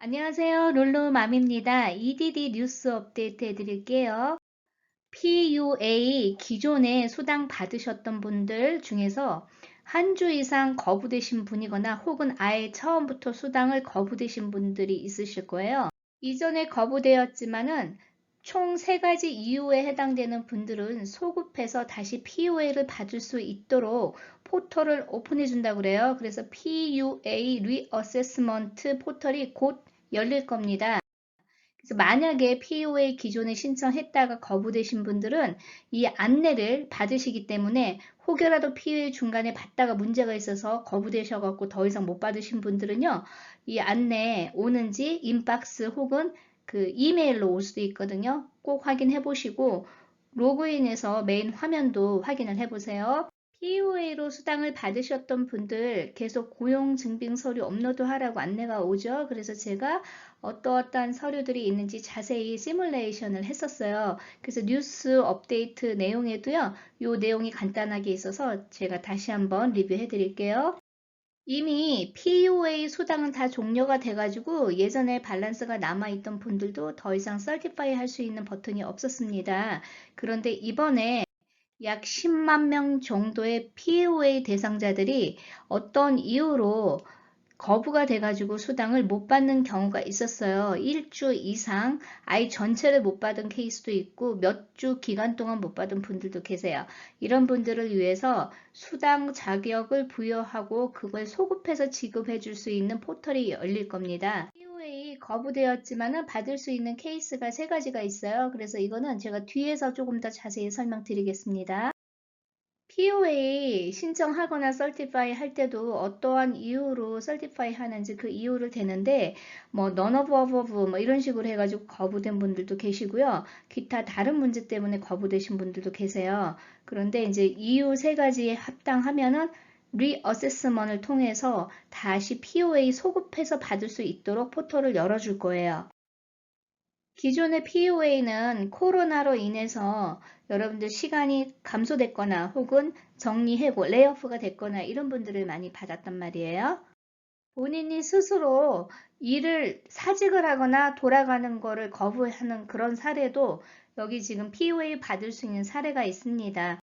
안녕하세요. 룰루맘입니다. EDD 뉴스 업데이트 해드릴게요. PUA 기존에 수당 받으셨던 분들 중에서 한 주 이상 거부되신 분이거나 혹은 아예 처음부터 수당을 거부되신 분들이 있으실 거예요. 이전에 거부되었지만은 총 3가지 이유에 해당되는 분들은 소급해서 다시 PUA를 받을 수 있도록 포털을 오픈해 준다고 그래요. 그래서 PUA 리어세스먼트 포털이 곧 열릴 겁니다. 그래서 만약에 PUA 기존에 신청했다가 거부되신 분들은 이 안내를 받으시기 때문에 혹여라도 PUA 중간에 받다가 문제가 있어서 거부되셔갖고 더 이상 못 받으신 분들은요, 이 안내 오는지 인박스 혹은 그 이메일로 올 수도 있거든요. 꼭 확인해 보시고 로그인해서 메인 화면도 확인을 해 보세요. PUA로 수당을 받으셨던 분들 계속 고용증빙 서류 업로드 하라고 안내가 오죠. 그래서 제가 어떠어떠한 서류들이 있는지 자세히 시뮬레이션을 했었어요. 그래서 뉴스 업데이트 내용에도요, 이 내용이 간단하게 있어서 제가 다시 한번 리뷰해 드릴게요. 이미 PUA 수당은 다 종료가 돼가지고 예전에 밸런스가 남아있던 분들도 더 이상 설티파이 할 수 있는 버튼이 없었습니다. 그런데 이번에 약 10만 명 정도의 PUA 대상자들이 어떤 이유로 거부가 돼가지고 수당을 못 받는 경우가 있었어요. 1주 이상 아예 전체를 못 받은 케이스도 있고 몇 주 기간 동안 못 받은 분들도 계세요. 이런 분들을 위해서 수당 자격을 부여하고 그걸 소급해서 지급해 줄 수 있는 포털이 열릴 겁니다. POA 거부되었지만은 받을 수 있는 케이스가 3가지가 있어요. 그래서 이거는 제가 뒤에서 조금 더 자세히 설명드리겠습니다. POA 신청하거나 설티파이 할 때도 어떠한 이유로 설티파이 하는지 그 이유를 대는데 뭐 none of above 뭐 이런 식으로 해가지고 거부된 분들도 계시고요. 기타 다른 문제 때문에 거부되신 분들도 계세요. 그런데 이제 이유 3가지에 합당하면은 리어세스먼을 통해서 다시 POA 소급해서 받을 수 있도록 포털을 열어줄 거예요. 기존의 POA는 코로나로 인해서 여러분들 시간이 감소됐거나 혹은 정리해고, 레이오프가 됐거나 이런 분들을 많이 받았단 말이에요. 본인이 스스로 일을 사직을 하거나 돌아가는 거를 거부하는 그런 사례도 여기 지금 POA 받을 수 있는 사례가 있습니다.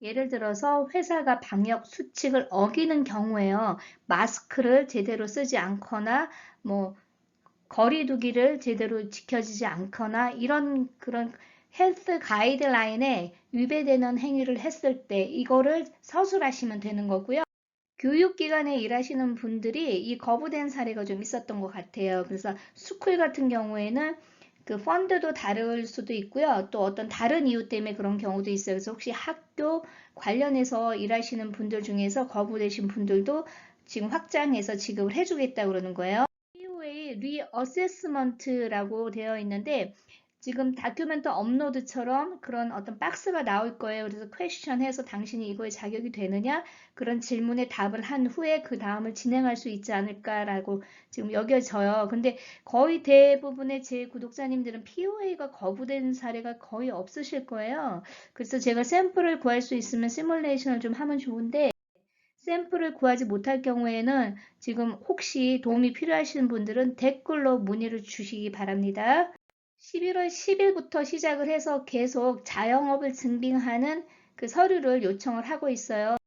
예를 들어서 회사가 방역 수칙을 어기는 경우에요. 마스크를 제대로 쓰지 않거나 뭐 거리두기를 제대로 지켜지지 않거나 이런 그런 헬스 가이드라인에 위배되는 행위를 했을 때 이거를 서술하시면 되는 거고요. 교육기관에 일하시는 분들이 이 거부된 사례가 좀 있었던 것 같아요. 그래서 스쿨 같은 경우에는 그 펀드도 다를 수도 있고요. 또 어떤 다른 이유 때문에 그런 경우도 있어요. 그래서 혹시 학교 관련해서 일하시는 분들 중에서 거부되신 분들도 지금 확장해서 지급을 해주겠다고 그러는 거예요. POA 리어세스먼트라고 되어 있는데 지금 다큐멘트 업로드처럼 그런 어떤 박스가 나올 거예요. 그래서 퀘스천 해서 당신이 이거에 자격이 되느냐 그런 질문에 답을 한 후에 그 다음을 진행할 수 있지 않을까라고 지금 여겨져요. 근데 거의 대부분의 제 구독자님들은 POA가 거부된 사례가 거의 없으실 거예요. 그래서 제가 샘플을 구할 수 있으면 시뮬레이션을 좀 하면 좋은데 샘플을 구하지 못할 경우에는 지금 혹시 도움이 필요하신 분들은 댓글로 문의를 주시기 바랍니다. 11월 10일부터 시작을 해서 계속 자영업을 증빙하는 그 서류를 요청을 하고 있어요.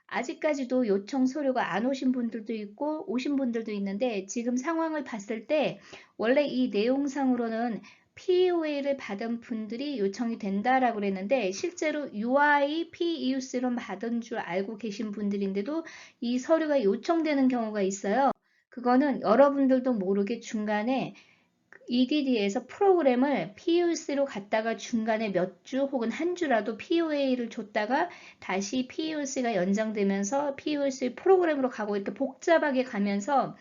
아직까지도 요청 서류가 안 오신 분들도 있고 오신 분들도 있는데 지금 상황을 봤을 때 원래 이 내용상으로는 POA를 받은 분들이 요청이 된다라고 그랬는데 실제로 UI, PEUC로 받은 줄 알고 계신 분들인데도 이 서류가 요청되는 경우가 있어요. 그거는 여러분들도 모르게 중간에 EDD에서 프로그램을 PUC로 갔다가 중간에 몇 주 혹은 한 주라도 POA를 줬다가 다시 PUC가 연장되면서 PUC 프로그램으로 가고 이렇게 복잡하게 가면서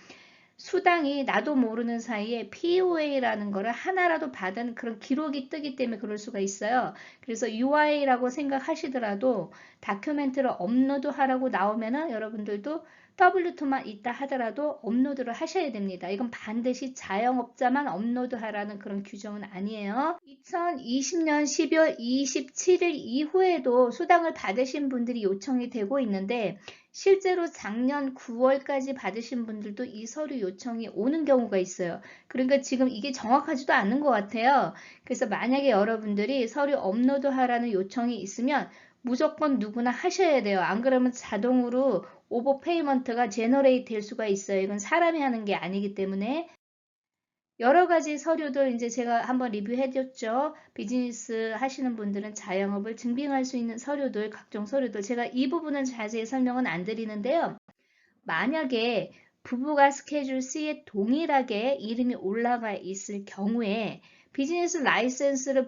수당이 나도 모르는 사이에 POA라는 거를 하나라도 받은 그런 기록이 뜨기 때문에 그럴 수가 있어요. 그래서 UI라고 생각하시더라도 다큐멘트를 업로드하라고 나오면은 여러분들도 WF만 있다 하더라도 업로드를 하셔야 됩니다. 이건 반드시 자영업자만 업로드하라는 그런 규정은 아니에요. 2020년 12월 27일 이후에도 수당을 받으신 분들이 요청이 되고 있는데 실제로 작년 9월까지 받으신 분들도 이 서류 요청이 오는 경우가 있어요. 그러니까 지금 이게 정확하지도 않은 것 같아요. 그래서 만약에 여러분들이 서류 업로드하라는 요청이 있으면 무조건 누구나 하셔야 돼요. 안 그러면 자동으로 오버페이먼트가 제너레이트 될 수가 있어요. 이건 사람이 하는 게 아니기 때문에 여러 가지 서류들 이제 제가 한번 리뷰해줬죠. 비즈니스 하시는 분들은 자영업을 증빙할 수 있는 서류들, 각종 서류들. 제가 이 부분은 자세히 설명은 안 드리는데요. 만약에 부부가 스케줄 C에 동일하게 이름이 올라가 있을 경우에 비즈니스 라이센스를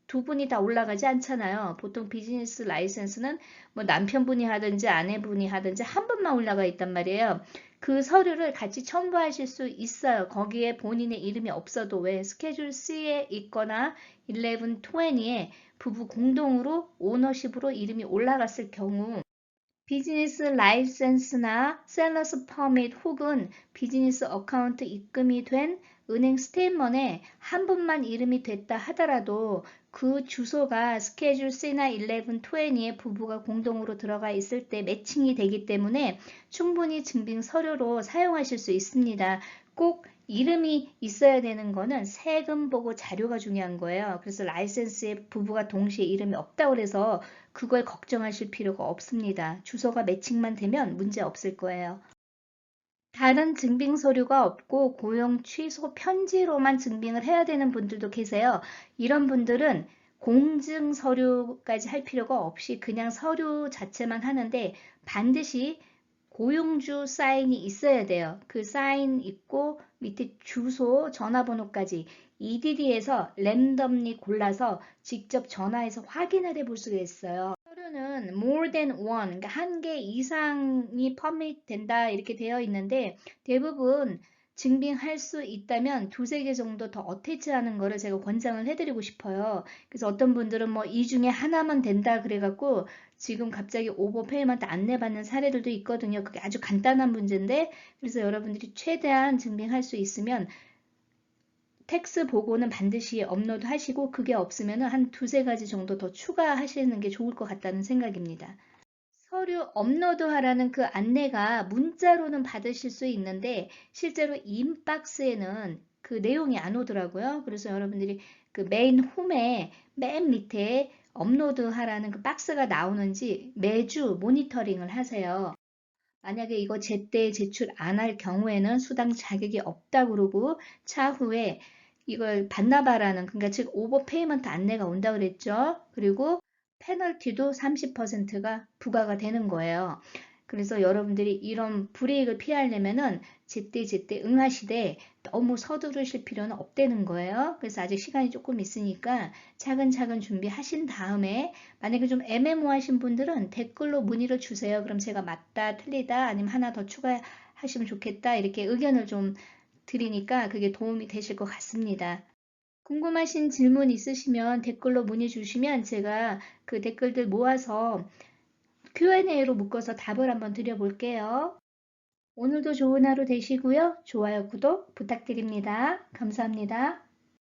두 분이 다 올라가지 않잖아요. 보통 비즈니스 라이센스는 뭐 남편분이 하든지 아내분이 하든지 한 번만 올라가 있단 말이에요. 그 서류를 같이 첨부하실 수 있어요. 거기에 본인의 이름이 없어도 왜 스케줄 C에 있거나 1120에 부부 공동으로 오너십으로 이름이 올라갔을 경우 비즈니스 라이센스나 셀러스 퍼밋 혹은 비즈니스 어카운트 입금이 된 은행 스테이트먼에 한 분만 이름이 됐다 하더라도 그 주소가 스케줄 C나 1120에 부부가 공동으로 들어가 있을 때 매칭이 되기 때문에 충분히 증빙 서류로 사용하실 수 있습니다. 꼭 이름이 있어야 되는 거는 세금 보고 자료가 중요한 거예요. 그래서 라이센스에 부부가 동시에 이름이 없다고 해서 그걸 걱정하실 필요가 없습니다. 주소가 매칭만 되면 문제 없을 거예요. 다른 증빙 서류가 없고 고용 취소 편지로만 증빙을 해야 되는 분들도 계세요. 이런 분들은 공증 서류까지 할 필요가 없이 그냥 서류 자체만 하는데 반드시 고용주 사인이 있어야 돼요. 그 사인 있고 밑에 주소, 전화번호까지 EDD에서 랜덤리 골라서 직접 전화해서 확인을 해볼 수가 있어요. 서류는 more than one, 그러니까 한 개 이상이 퍼밋 된다 이렇게 되어 있는데 대부분 증빙할 수 있다면 두세 개 정도 더 어태치하는 거를 제가 권장을 해드리고 싶어요. 그래서 어떤 분들은 뭐 이 중에 하나만 된다 그래갖고 지금 갑자기 오버페이먼트 안 내받는 사례들도 있거든요. 그게 아주 간단한 문제인데 그래서 여러분들이 최대한 증빙할 수 있으면 텍스 보고는 반드시 업로드 하시고 그게 없으면 한 두세 가지 정도 더 추가하시는 게 좋을 것 같다는 생각입니다. 서류 업로드 하라는 그 안내가 문자로는 받으실 수 있는데 실제로 인박스에는 그 내용이 안 오더라고요. 그래서 여러분들이 그 메인 홈에 맨 밑에 업로드 하라는 그 박스가 나오는지 매주 모니터링을 하세요. 만약에 이거 제때 제출 안 할 경우에는 수당 자격이 없다 그러고 차후에 이걸 반납하라는 그러니까 즉 오버페이먼트 안내가 온다 그랬죠. 그리고 페널티도 30%가 부과가 되는 거예요. 그래서 여러분들이 이런 불이익을 피하려면은 제때 응하시되 너무 서두르실 필요는 없다는 거예요. 그래서 아직 시간이 조금 있으니까 차근차근 준비하신 다음에 만약에 좀 애매모호하신 분들은 댓글로 문의를 주세요. 그럼 제가 맞다, 틀리다, 아니면 하나 더 추가하시면 좋겠다 이렇게 의견을 좀 드리니까 그게 도움이 되실 것 같습니다. 궁금하신 질문 있으시면 댓글로 문의 주시면 제가 그 댓글들 모아서 Q&A로 묶어서 답을 한번 드려볼게요. 오늘도 좋은 하루 되시고요. 좋아요, 구독 부탁드립니다. 감사합니다.